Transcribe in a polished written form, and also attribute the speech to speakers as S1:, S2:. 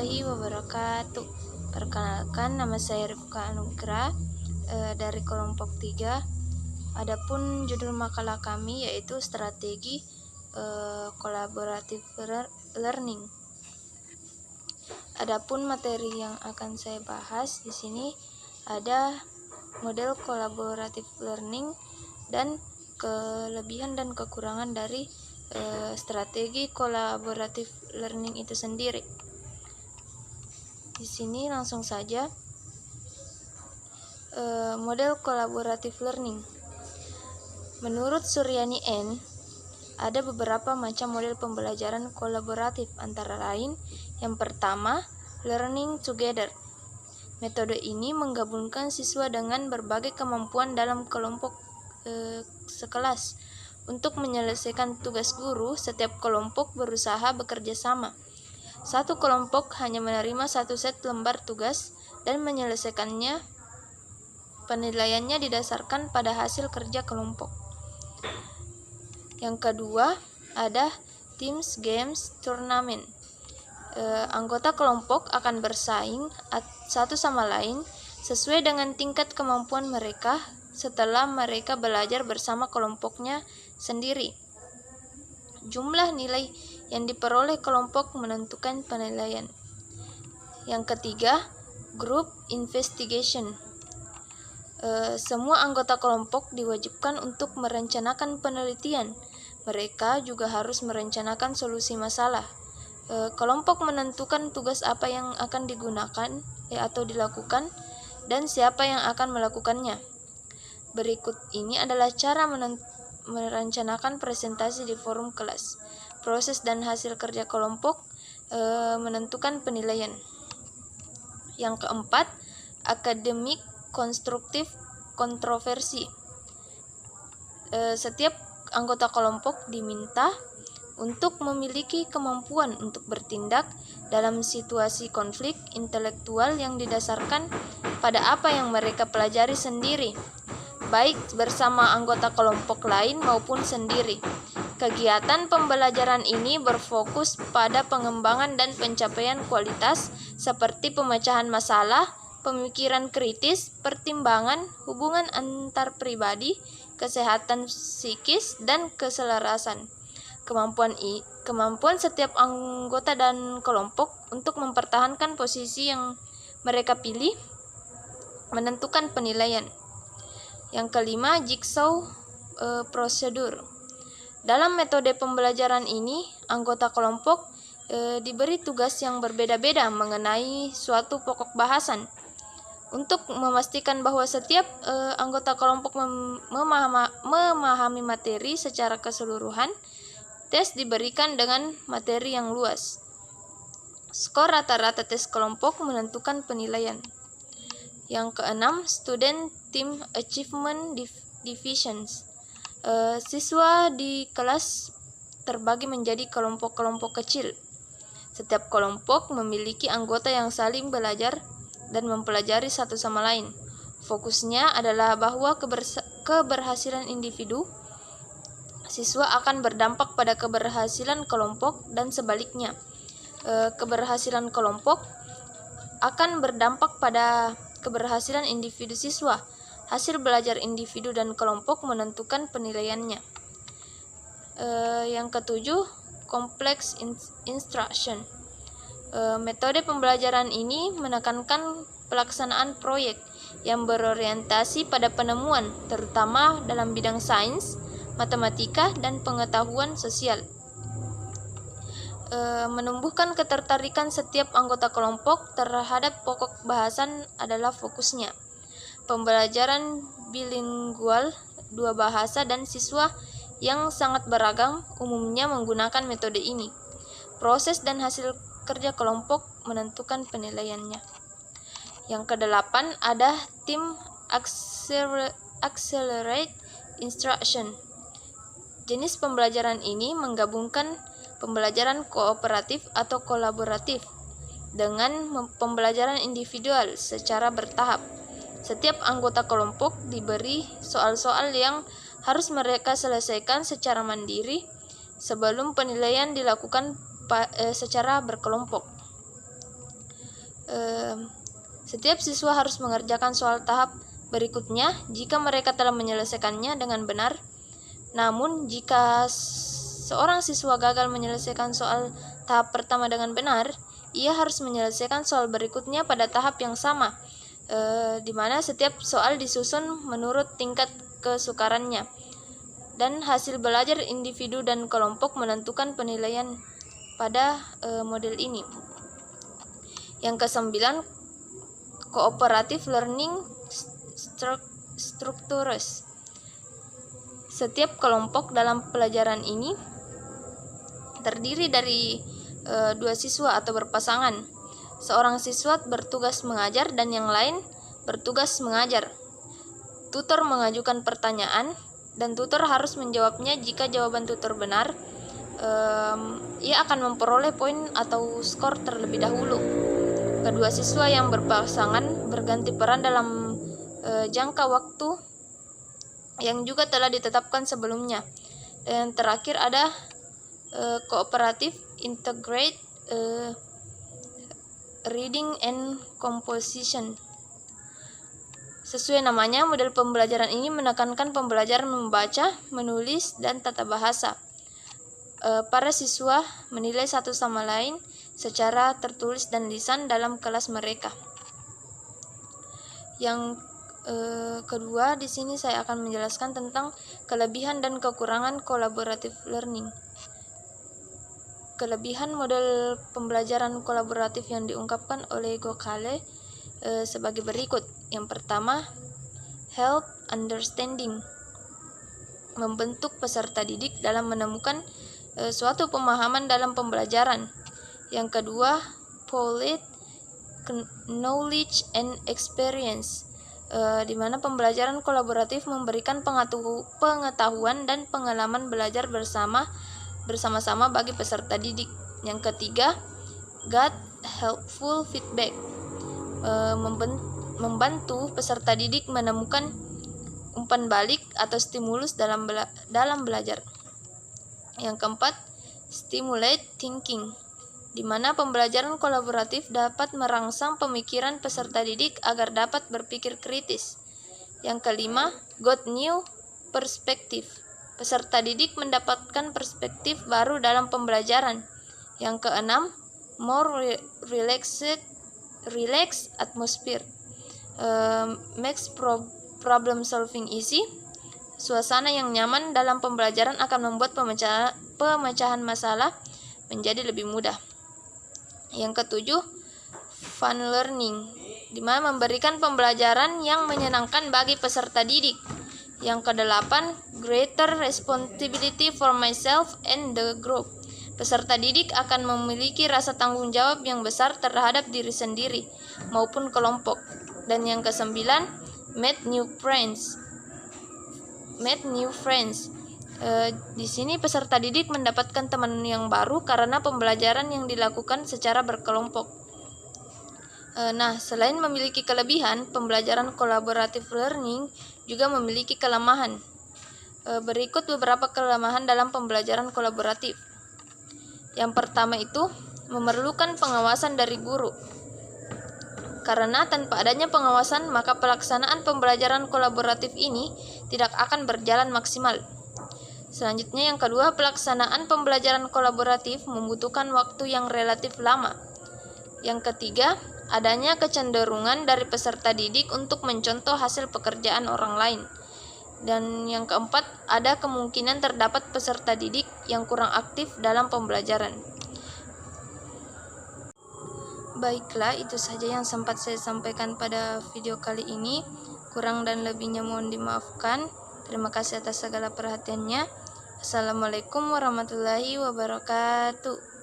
S1: warahmatullahi wabarakatuh. Perkenalkan, nama saya Rifka Anugrah dari kelompok 3. Adapun judul makalah kami yaitu strategi collaborative learning. Adapun materi yang akan saya bahas di sini ada model collaborative learning dan kelebihan dan kekurangan dari strategi collaborative learning itu sendiri. Di sini langsung saja model collaborative learning. Menurut Suryani N, ada beberapa macam model pembelajaran kolaboratif, antara lain yang pertama, learning together. Metode ini menggabungkan siswa dengan berbagai kemampuan dalam kelompok sekelas. Untuk menyelesaikan tugas guru, setiap kelompok berusaha bekerja sama. Satu kelompok hanya menerima satu set lembar tugas dan menyelesaikannya. Penilaiannya didasarkan pada hasil kerja kelompok. Yang kedua, ada teams games tournament. Anggota kelompok akan bersaing satu sama lain sesuai dengan tingkat kemampuan mereka setelah mereka belajar bersama kelompoknya sendiri. Jumlah nilai yang diperoleh kelompok menentukan penilaian. Yang ketiga, group investigation. Semua anggota kelompok diwajibkan untuk merencanakan penelitian. Mereka juga harus merencanakan solusi masalah. Kelompok menentukan tugas apa yang akan digunakan atau dilakukan dan siapa yang akan melakukannya. Berikut ini adalah cara merencanakan presentasi di forum kelas. Proses dan hasil kerja kelompok menentukan penilaian. Yang keempat, academic konstruktif kontroversi. Setiap anggota kelompok diminta untuk memiliki kemampuan untuk bertindak dalam situasi konflik intelektual yang didasarkan pada apa yang mereka pelajari sendiri, baik bersama anggota kelompok lain maupun sendiri. Kegiatan pembelajaran ini berfokus pada pengembangan dan pencapaian kualitas seperti pemecahan masalah, pemikiran kritis, pertimbangan, hubungan antar pribadi, kesehatan psikis, dan keselarasan. Kemampuan setiap anggota dan kelompok untuk mempertahankan posisi yang mereka pilih menentukan penilaian. Yang kelima, jigsaw prosedur. Dalam metode pembelajaran ini, anggota kelompok diberi tugas yang berbeda-beda mengenai suatu pokok bahasan. Untuk memastikan bahwa setiap anggota kelompok memahami materi secara keseluruhan, tes diberikan dengan materi yang luas. Skor rata-rata tes kelompok menentukan penilaian. Yang keenam, student team achievement divisions. Siswa di kelas terbagi menjadi kelompok-kelompok kecil. Setiap kelompok memiliki anggota yang saling belajar dan mempelajari satu sama lain. Fokusnya adalah bahwa keberhasilan individu siswa akan berdampak pada keberhasilan kelompok dan sebaliknya. Keberhasilan kelompok akan berdampak pada keberhasilan individu siswa. Hasil belajar individu dan kelompok menentukan penilaiannya. Yang ketujuh, complex instruction. Metode pembelajaran ini menekankan pelaksanaan proyek yang berorientasi pada penemuan, terutama dalam bidang sains, matematika, dan pengetahuan sosial. Menumbuhkan ketertarikan setiap anggota kelompok terhadap pokok bahasan adalah fokusnya. Pembelajaran bilingual, dua bahasa, dan siswa yang sangat beragam umumnya menggunakan metode ini. Proses dan hasil kerja kelompok menentukan penilaiannya. Yang kedelapan, ada team accelerate instruction. Jenis pembelajaran ini menggabungkan pembelajaran kooperatif atau kolaboratif dengan pembelajaran individual secara bertahap. Setiap anggota kelompok diberi soal-soal yang harus mereka selesaikan secara mandiri sebelum penilaian dilakukan secara berkelompok. Setiap siswa harus mengerjakan soal tahap berikutnya jika mereka telah menyelesaikannya dengan benar. Namun, jika seorang siswa gagal menyelesaikan soal tahap pertama dengan benar, ia harus menyelesaikan soal berikutnya pada tahap yang sama, di mana setiap soal disusun menurut tingkat kesukarannya. Dan hasil belajar individu dan kelompok menentukan penilaian pada model ini. Yang kesembilan, cooperative learning structures. Setiap kelompok dalam pelajaran ini terdiri dari dua siswa atau berpasangan. Seorang siswa bertugas mengajar dan yang lain bertugas mengajar. Tutor mengajukan pertanyaan dan tutor harus menjawabnya. Jika jawaban tutor benar, ia akan memperoleh poin atau skor terlebih dahulu. Kedua siswa yang berpasangan berganti peran dalam jangka waktu yang juga telah ditetapkan sebelumnya. Dan terakhir ada cooperative integrate reading and composition. Sesuai namanya, model pembelajaran ini menekankan pembelajaran membaca, menulis, dan tata bahasa. Para siswa menilai satu sama lain secara tertulis dan lisan dalam kelas mereka. Yang kedua, di sini saya akan menjelaskan tentang kelebihan dan kekurangan collaborative learning. Kelebihan model pembelajaran kolaboratif yang diungkapkan oleh Gokhale sebagai berikut. Yang pertama, help understanding, membentuk peserta didik dalam menemukan suatu pemahaman dalam pembelajaran. Yang kedua, polite knowledge and experience, di mana pembelajaran kolaboratif memberikan pengetahuan dan pengalaman belajar bersama-sama bagi peserta didik. Yang ketiga, get helpful feedback, membantu peserta didik menemukan umpan balik atau stimulus dalam belajar. Yang keempat, stimulate thinking, di mana pembelajaran kolaboratif dapat merangsang pemikiran peserta didik agar dapat berpikir kritis. Yang kelima, got new perspective, peserta didik mendapatkan perspektif baru dalam pembelajaran. Yang keenam, more relaxed atmosphere, makes problem solving easy, suasana yang nyaman dalam pembelajaran akan membuat pemecahan masalah menjadi lebih mudah. Yang ketujuh, fun learning, di mana memberikan pembelajaran yang menyenangkan bagi peserta didik. Yang kedelapan, greater responsibility for myself and the group, peserta didik akan memiliki rasa tanggung jawab yang besar terhadap diri sendiri maupun kelompok. Dan yang kesembilan, make new friends. Di sini peserta didik mendapatkan teman yang baru karena pembelajaran yang dilakukan secara berkelompok. Nah, selain memiliki kelebihan, pembelajaran collaborative learning juga memiliki kelemahan. Berikut beberapa kelemahan dalam pembelajaran kolaboratif. Yang pertama itu, memerlukan pengawasan dari guru. Karena tanpa adanya pengawasan, maka pelaksanaan pembelajaran kolaboratif ini tidak akan berjalan maksimal. Selanjutnya yang kedua, pelaksanaan pembelajaran kolaboratif membutuhkan waktu yang relatif lama. Yang ketiga, adanya kecenderungan dari peserta didik untuk mencontoh hasil pekerjaan orang lain. Dan yang keempat, ada kemungkinan terdapat peserta didik yang kurang aktif dalam pembelajaran. Baiklah, itu saja yang sempat saya sampaikan pada video kali ini. Kurang dan lebihnya mohon dimaafkan. Terima kasih atas segala perhatiannya. Assalamualaikum warahmatullahi wabarakatuh.